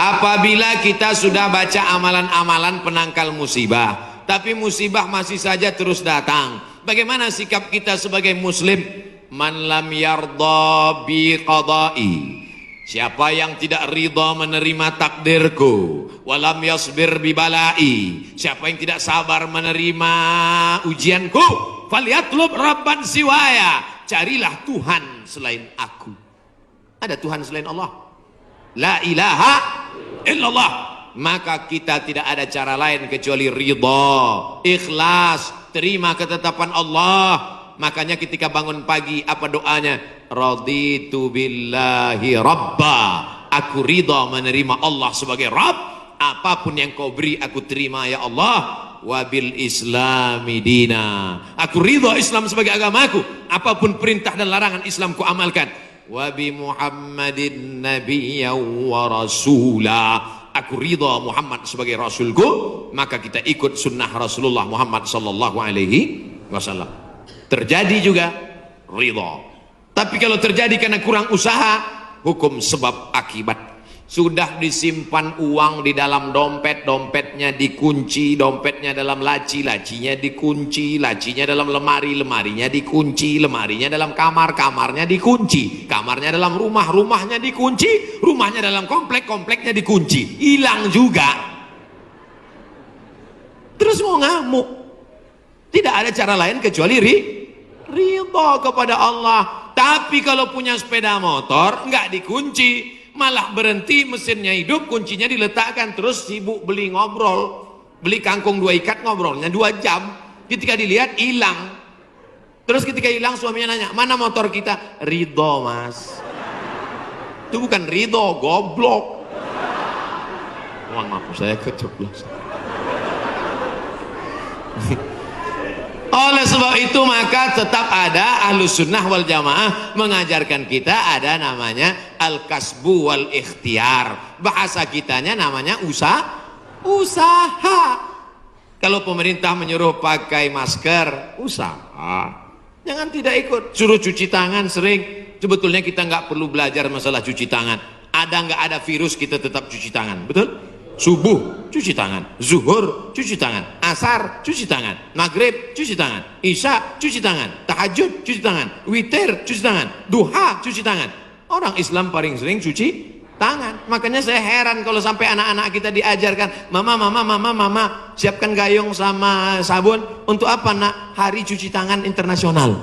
Apabila kita sudah baca amalan-amalan penangkal musibah, tapi musibah masih saja terus datang, bagaimana sikap kita sebagai muslim? Man lam yardha bi qada'i, siapa yang tidak ridha menerima takdirku, walam yasbir bi balai, siapa yang tidak sabar menerima ujianku, falyatlub rabban siwaya, carilah Tuhan selain aku. Ada Tuhan selain Allah? La ilaha illallah. Maka kita tidak ada cara lain kecuali ridha, ikhlas, terima ketetapan Allah. Makanya ketika bangun pagi apa doanya? Raditu billahi rabba, aku ridha menerima Allah sebagai Rabb. Apapun yang kau beri aku terima ya Allah. Wabil islami dina, aku ridha Islam sebagai agamaku. Apapun perintah dan larangan Islam ku amalkan. Wabi Muhammadin nabiyya wa rasula, aku ridha Muhammad sebagai rasulku. Maka kita ikut sunnah Rasulullah Muhammad sallallahu alaihi wasallam. Terjadi juga ridha. Tapi kalau terjadi karena kurang usaha, hukum sebab akibat. Sudah disimpan uang di dalam dompet, dompetnya dikunci, dompetnya dalam laci, lacinya dikunci, lacinya dalam lemari, lemarinya dikunci, lemarinya dalam kamar, kamarnya dikunci, kamarnya dalam rumah, rumahnya dikunci, rumahnya dalam komplek, kompleknya dikunci. Hilang juga. Terus mau ngamuk. Tidak ada cara lain kecuali ridha kepada Allah. Tapi kalau punya sepeda motor nggak dikunci, malah berhenti, mesinnya hidup, kuncinya diletakkan, terus sibuk beli ngobrol, beli kangkung 2 ikat, ngobrolnya 2 jam. Ketika dilihat hilang. Terus ketika hilang suaminya nanya, mana motor kita? Ridho mas. Itu bukan ridho, goblok. Mohon maaf saya keceplosan. Oleh sebab itu maka tetap ada Ahlus Sunnah wal Jamaah mengajarkan kita ada namanya al-kasbu wal ikhtiar. Bahasa kitanya namanya usaha. Kalau pemerintah menyuruh pakai masker, usaha. Jangan tidak ikut. Suruh cuci tangan sering. Sebetulnya kita nggak perlu belajar masalah cuci tangan. Ada nggak ada virus kita tetap cuci tangan, betul? Subuh cuci tangan, zuhur cuci tangan, asar cuci tangan, maghrib cuci tangan, isya cuci tangan, tahajud cuci tangan, witir cuci tangan, duha cuci tangan. Orang Islam paling sering cuci tangan. Makanya saya heran kalau sampai anak-anak kita diajarkan, mama siapkan gayung sama sabun. Untuk apa nak? Hari cuci tangan internasional.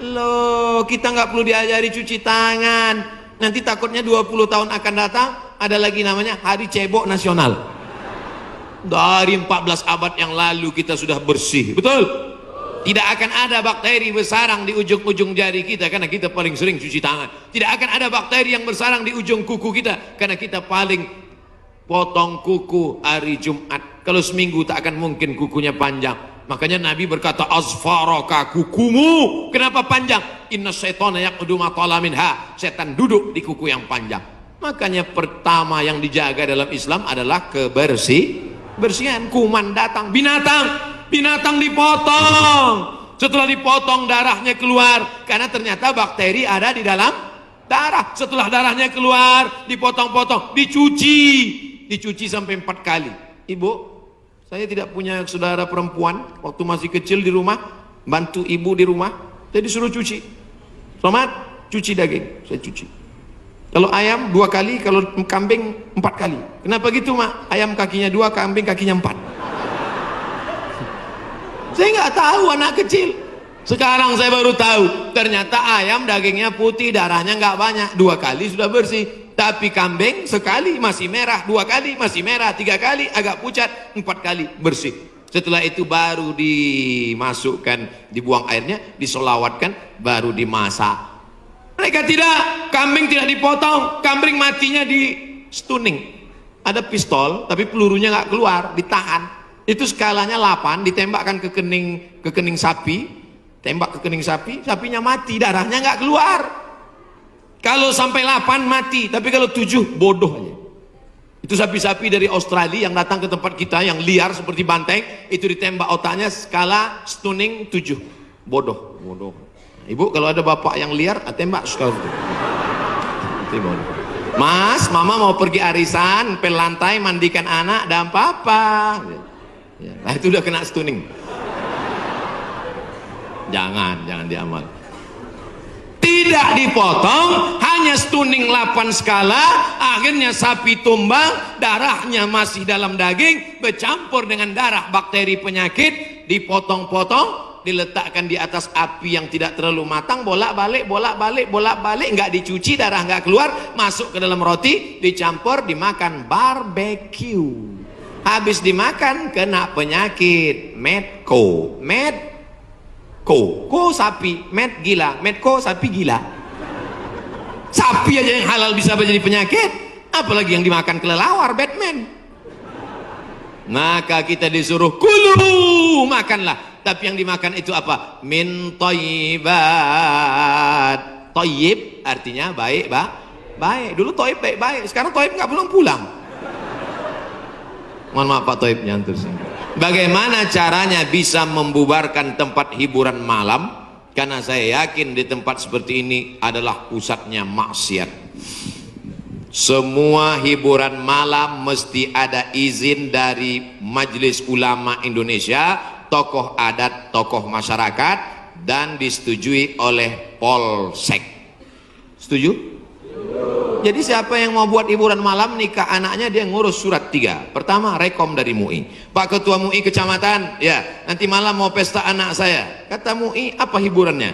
Loh, kita nggak perlu diajari cuci tangan. Nanti takutnya 20 tahun akan datang ada lagi namanya hari cebok nasional. Dari 14 abad yang lalu kita sudah bersih, betul? Tidak akan ada bakteri bersarang di ujung-ujung jari kita karena kita paling sering cuci tangan. Tidak akan ada bakteri yang bersarang di ujung kuku kita karena kita paling potong kuku hari Jumat. Kalau seminggu tak akan mungkin kukunya panjang. Makanya Nabi berkata, azfaraka, kukumu kenapa panjang? Inna syaitana yaqudu ma tala minha, setan duduk di kuku yang panjang. Makanya pertama yang dijaga dalam Islam adalah kebersihan. Kuman datang, binatang dipotong. Setelah dipotong darahnya keluar karena ternyata bakteri ada di dalam darah. Setelah darahnya keluar, dipotong-potong, dicuci sampai 4 kali. Ibu, saya tidak punya saudara perempuan, waktu masih kecil di rumah, bantu ibu di rumah, saya disuruh cuci. Selamat, cuci daging, saya cuci. Kalau ayam 2 kali, kalau kambing 4 kali. Kenapa gitu mak? Ayam kakinya 2, kambing kakinya 4. Saya nggak tahu anak kecil. Sekarang saya baru tahu, ternyata ayam dagingnya putih, darahnya nggak banyak, 2 kali sudah bersih. Tapi kambing sekali masih merah, 2 kali masih merah, 3 kali agak pucat, 4 kali bersih. Setelah itu baru dimasukkan, dibuang airnya, disolawatkan, baru dimasak. Mereka tidak, kambing tidak dipotong, kambing matinya di stunning. Ada pistol, tapi pelurunya nggak keluar, ditahan. Itu skalanya 8, ditembakkan ke kening sapi, tembak ke kening sapi, sapinya mati, darahnya nggak keluar. Kalau sampai 8 mati, tapi kalau 7 bodoh aja. Itu sapi-sapi dari Australia yang datang ke tempat kita yang liar seperti banteng, itu ditembak otaknya skala stunning 7. Bodoh. Ibu kalau ada bapak yang liar, tembak skala itu. Mas, mama mau pergi arisan, pel lantai, mandikan anak, dan papa. Ya, nah itu udah kena stunning. Jangan diamal. Tidak dipotong, hanya stunning 8 skala, akhirnya sapi tumbang, darahnya masih dalam daging, bercampur dengan darah bakteri penyakit, dipotong-potong, diletakkan di atas api yang tidak terlalu matang, bolak-balik, nggak dicuci, darah nggak keluar, masuk ke dalam roti, dicampur, dimakan, barbecue. Habis dimakan, kena penyakit, medco, ko sapi, med gila, medco sapi gila. Sapi aja yang halal bisa menjadi penyakit, apalagi yang dimakan kelelawar, Batman. Maka kita disuruh kulu, makanlah. Tapi yang dimakan itu apa? Min thayyibat. Thayyib artinya baik, baik. Dulu thayyib baik-baik, sekarang thayyib nggak pulang-pulang. Mohon maaf Pak Thayyib nyantur sih. Bagaimana caranya bisa membubarkan tempat hiburan malam? Karena saya yakin di tempat seperti ini adalah pusatnya maksiat. Semua hiburan malam mesti ada izin dari Majelis Ulama Indonesia, tokoh adat, tokoh masyarakat, dan disetujui oleh Polsek. Setuju? Jadi siapa yang mau buat hiburan malam, nikah anaknya, dia ngurus surat 3. Pertama, rekom dari MUI. Pak Ketua MUI Kecamatan, ya nanti malam mau pesta anak saya. Kata MUI, apa hiburannya?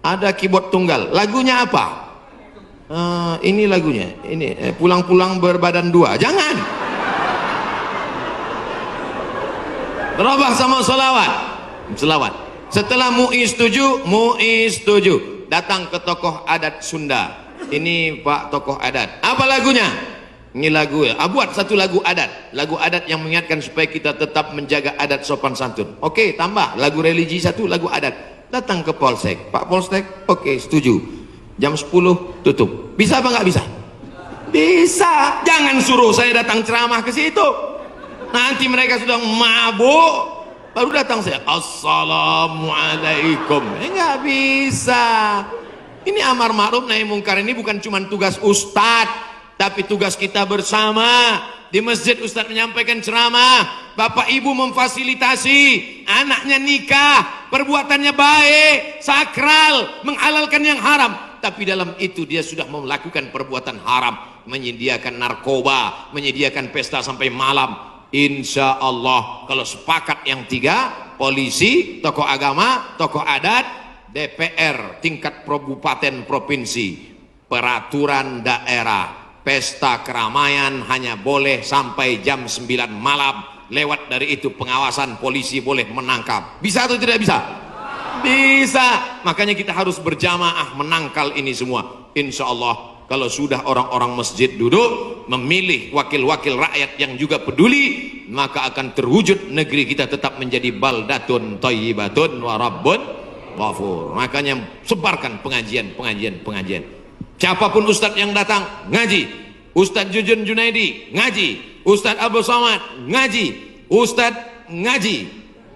Ada keyboard tunggal. Lagunya apa? Ini lagunya, ini pulang-pulang berbadan 2. Jangan. Berubah sama selawat. Setelah MUI setuju, datang ke tokoh adat Sunda. Ini Pak tokoh adat, apa lagunya? Ini lagu ya, buat satu lagu adat yang mengingatkan supaya kita tetap menjaga adat sopan santun. Oke, tambah lagu religi satu, lagu adat. Datang ke Polsek, Pak Polsek, oke setuju, jam 10 tutup. Bisa apa nggak bisa? Bisa. Jangan suruh saya datang ceramah ke situ, nanti mereka sudah mabuk baru datang saya, assalamualaikum. Nggak bisa. Ini amar ma'ruf nahi mungkar ini bukan cuma tugas ustadz, tapi tugas kita bersama. Di masjid ustadz menyampaikan ceramah, bapak ibu memfasilitasi, anaknya nikah, perbuatannya baik, sakral, menghalalkan yang haram, tapi dalam itu dia sudah melakukan perbuatan haram, menyediakan narkoba, menyediakan pesta sampai malam. Insya Allah kalau sepakat yang 3, polisi, tokoh agama, tokoh adat, DPR tingkat kabupaten provinsi, peraturan daerah, pesta keramaian hanya boleh sampai jam 9 malam. Lewat dari itu pengawasan polisi boleh menangkap. Bisa atau tidak bisa? Bisa. Makanya kita harus berjamaah menangkal ini semua. Insya Allah kalau sudah orang-orang masjid duduk memilih wakil-wakil rakyat yang juga peduli, maka akan terwujud negeri kita tetap menjadi baldatun thayyibatun wa rabbun ghafur. Makanya sebarkan pengajian. Siapapun ustadz yang datang ngaji, Ustadz Jujun Junaidi ngaji, Ustadz Abdul Somad ngaji, Ustadz ngaji,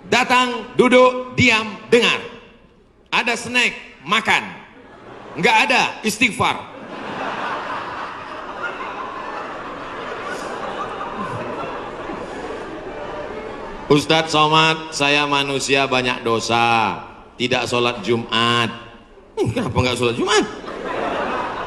datang, duduk, diam, dengar. Ada snack, makan. Nggak ada, istighfar. Ustadz Somad, saya manusia banyak dosa, tidak sholat Jumat. Kenapa nggak sholat Jumat?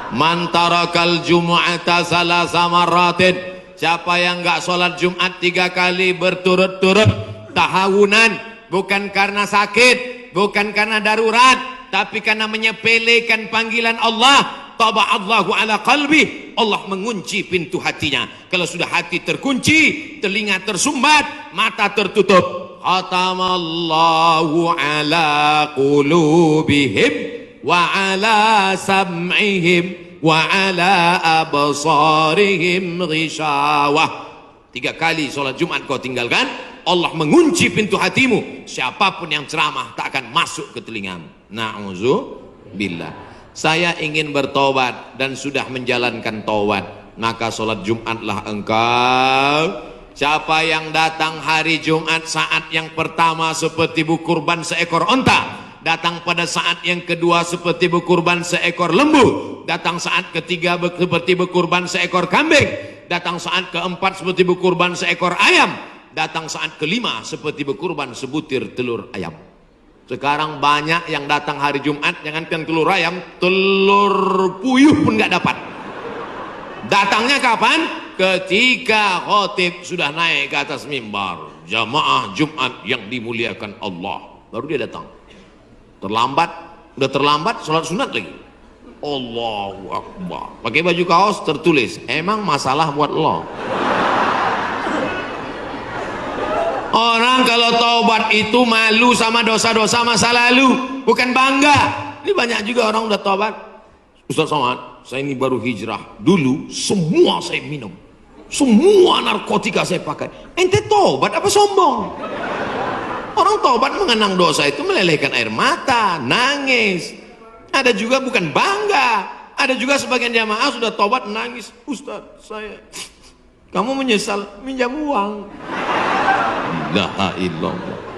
Man tarakal jumu'ata salasa marratin, siapa yang nggak sholat Jumat 3 kali berturut-turut tahawunan, bukan karena sakit, bukan karena darurat, tapi karena menyepelekan panggilan Allah, taba'allahu ala qalbi, Allah mengunci pintu hatinya. Kalau sudah hati terkunci, telinga tersumbat, mata tertutup, khatamallahu ala qulubihim wa ala sam'ihim wa ala absarihim ghishawah. 3 kali sholat Jumat kau tinggalkan, Allah mengunci pintu hatimu. Siapapun yang ceramah tak akan masuk ke telingamu. Na'udzubillah. Saya ingin bertobat dan sudah menjalankan taubat, maka sholat Jumatlah engkau. Siapa yang datang hari Jumat saat yang pertama seperti berkurban seekor onta, datang pada saat yang kedua seperti berkurban seekor lembu, datang saat ketiga seperti berkurban seekor kambing, datang saat keempat seperti berkurban seekor ayam, datang saat kelima seperti berkurban sebutir telur ayam. Sekarang banyak yang datang hari Jumat, jangankan telur ayam, telur puyuh pun nggak dapat. Datangnya kapan? Ketika khotib sudah naik ke atas mimbar, jamaah Jumat yang dimuliakan Allah, baru dia datang. Terlambat, udah terlambat sholat sunat lagi. Allahu Akbar. Pakai baju kaos tertulis, emang masalah buat lo. Orang kalau taubat itu malu sama dosa-dosa masa lalu, bukan bangga. Ini banyak juga orang udah taubat. Ustaz Somad, saya ini baru hijrah. Dulu semua saya minum, semua narkotika saya pakai. Ente taubat apa sombong? Orang taubat mengenang dosa itu melelehkan air mata, nangis. Ada juga bukan bangga. Ada juga sebagian jamaah sudah taubat nangis. Ustaz, kamu menyesal minjam uang. La ilaha illallah.